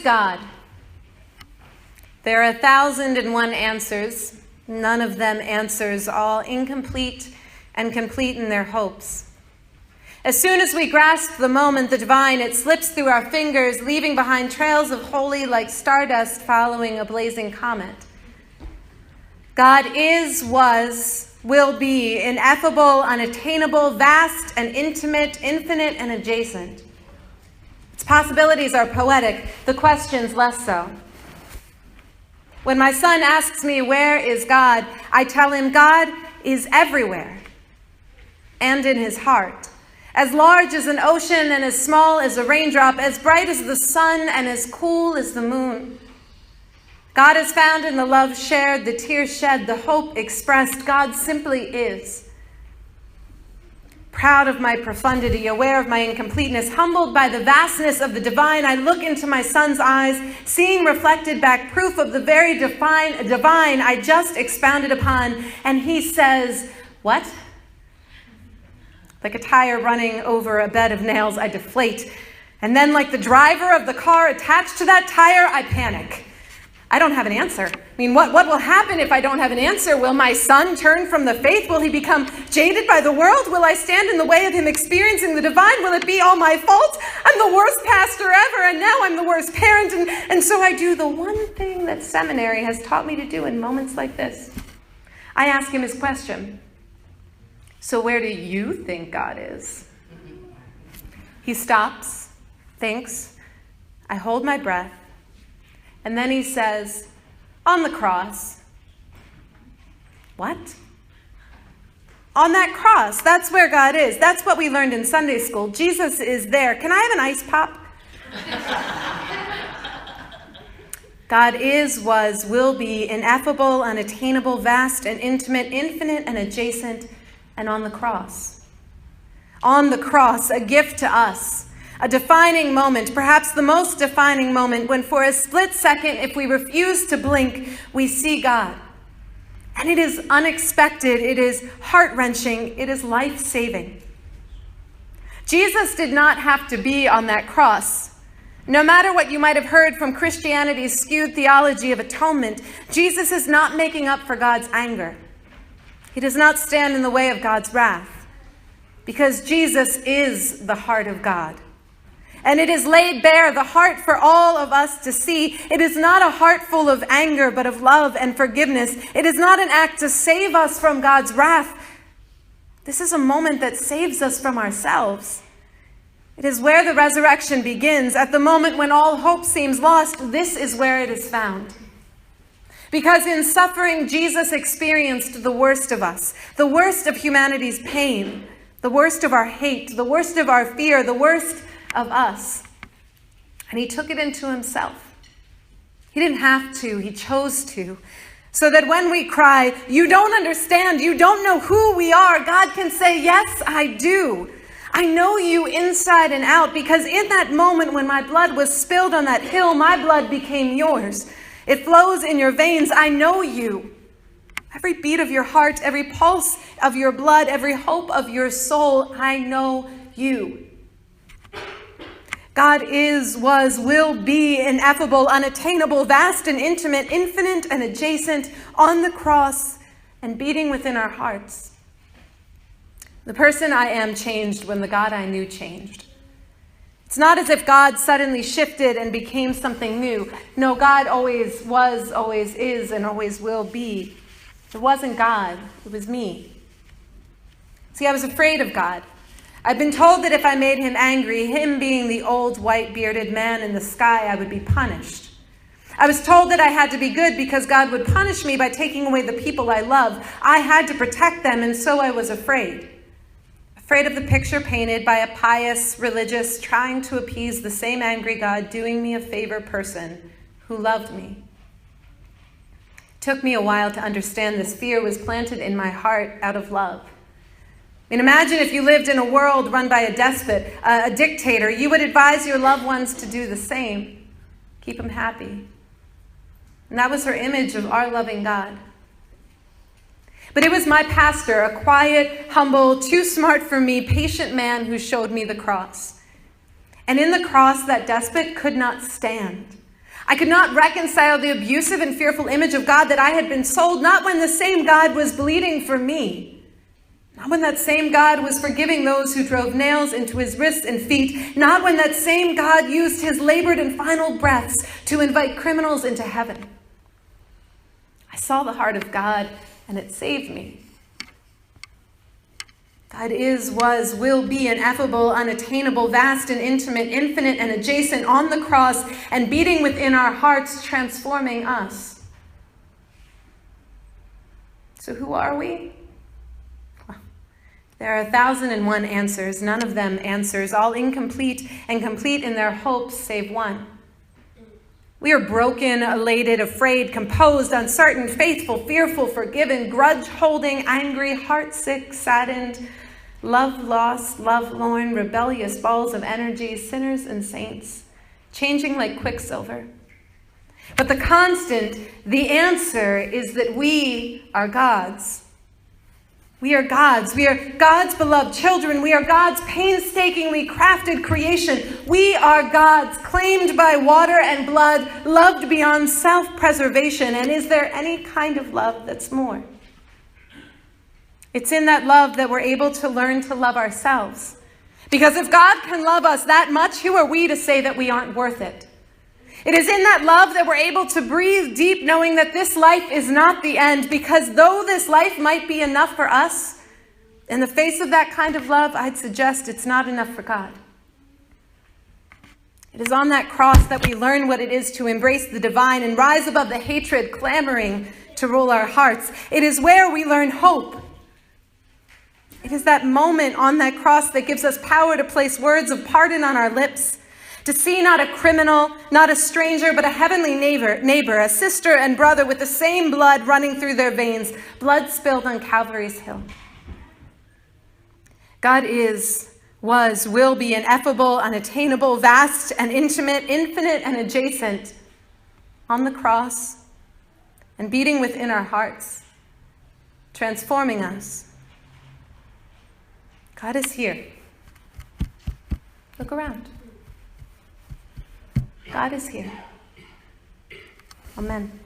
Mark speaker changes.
Speaker 1: God? There are 1,001 answers. None of them answers, all incomplete and complete in their hopes. As soon as we grasp the moment, the divine, it slips through our fingers, leaving behind trails of holy like stardust following a blazing comet. God is, was, will be, ineffable, unattainable, vast and intimate, infinite and adjacent. Its possibilities are poetic, the questions less so. When my son asks me, where is God? I tell him God is everywhere and in his heart. As large as an ocean and as small as a raindrop, as bright as the sun and as cool as the moon. God is found in the love shared, the tears shed, the hope expressed. God simply is. Proud of my profundity, aware of my incompleteness, humbled by the vastness of the divine, I look into my son's eyes, seeing reflected back proof of the very divine I just expounded upon, and he says, what? Like a tire running over a bed of nails, I deflate. And then like the driver of the car attached to that tire, I panic. I don't have an answer. I mean, what will happen if I don't have an answer? Will my son turn from the faith? Will he become jaded by the world? Will I stand in the way of him experiencing the divine? Will it be all my fault? I'm the worst pastor ever, and now I'm the worst parent. And so I do the one thing that seminary has taught me to do in moments like this. I ask him his question. So where do you think God is? He stops, thinks. I hold my breath. And then he says, on the cross. What? On that cross. That's where God is. That's what we learned in Sunday school. Jesus is there. Can I have an ice pop? God is, was, will be, ineffable, unattainable, vast and intimate, infinite and adjacent, and on the cross. On the cross, a gift to us. A defining moment, perhaps the most defining moment, when for a split second, if we refuse to blink, we see God. And it is unexpected, it is heart-wrenching, it is life-saving. Jesus did not have to be on that cross. No matter what you might have heard from Christianity's skewed theology of atonement, Jesus is not making up for God's anger. He does not stand in the way of God's wrath, because Jesus is the heart of God. And it is laid bare, the heart for all of us to see. It is not a heart full of anger, but of love and forgiveness. It is not an act to save us from God's wrath. This is a moment that saves us from ourselves. It is where the resurrection begins. At the moment when all hope seems lost, this is where it is found. Because in suffering, Jesus experienced the worst of us, the worst of humanity's pain, the worst of our hate, the worst of our fear, the worst of us. And he took it into himself. He didn't have to, he chose to. So that when we cry, you don't understand, you don't know who we are, God can say, yes, I do. I know you inside and out, because in that moment when my blood was spilled on that hill, my blood became yours. It flows in your veins. I know you. Every beat of your heart, every pulse of your blood, every hope of your soul, I know you. God is, was, will be, ineffable, unattainable, vast and intimate, infinite and adjacent, on the cross and beating within our hearts. The person I am changed when the God I knew changed. It's not as if God suddenly shifted and became something new. No, God always was, always is, and always will be. It wasn't God, it was me. See, I was afraid of God. I've been told that if I made him angry, him being the old white-bearded man in the sky, I would be punished. I was told that I had to be good because God would punish me by taking away the people I love. I had to protect them, and so I was afraid. Afraid of the picture painted by a pious, religious, trying to appease the same angry God, doing me a favor person who loved me. It took me a while to understand this fear was planted in my heart out of love. I mean, imagine if you lived in a world run by a despot, a dictator. You would advise your loved ones to do the same. Keep them happy. And that was her image of our loving God. But it was my pastor, a quiet, humble, too smart for me, patient man who showed me the cross. And in the cross, that despot could not stand. I could not reconcile the abusive and fearful image of God that I had been sold, not when the same God was bleeding for me. Not when that same God was forgiving those who drove nails into his wrists and feet. Not when that same God used his labored and final breaths to invite criminals into heaven. I saw the heart of God, and it saved me. God is, was, will be ineffable, unattainable, vast and intimate, infinite and adjacent, on the cross and beating within our hearts, transforming us. So who are we? Well, there are 1,001 answers, none of them answers, all incomplete and complete in their hopes save one. We are broken, elated, afraid, composed, uncertain, faithful, fearful, forgiven, grudge-holding, angry, heartsick, saddened, love-lost, love-lorn, rebellious balls of energy, sinners and saints, changing like quicksilver. But the constant, the answer, is that we are God's. We are God's. We are God's beloved children. We are God's painstakingly crafted creation. We are God's, claimed by water and blood, loved beyond self-preservation. And is there any kind of love that's more? It's in that love that we're able to learn to love ourselves. Because if God can love us that much, who are we to say that we aren't worth it? It is in that love that we're able to breathe deep, knowing that this life is not the end, because though this life might be enough for us, in the face of that kind of love, I'd suggest it's not enough for God. It is on that cross that we learn what it is to embrace the divine and rise above the hatred clamoring to rule our hearts. It is where we learn hope. It is that moment on that cross that gives us power to place words of pardon on our lips, to see not a criminal, not a stranger, but a heavenly neighbor, a sister and brother with the same blood running through their veins, blood spilled on Calvary's hill. God is, was, will be ineffable, unattainable, vast and intimate, infinite and adjacent, on the cross and beating within our hearts, transforming us. God is here. Look around. God is here. Amen.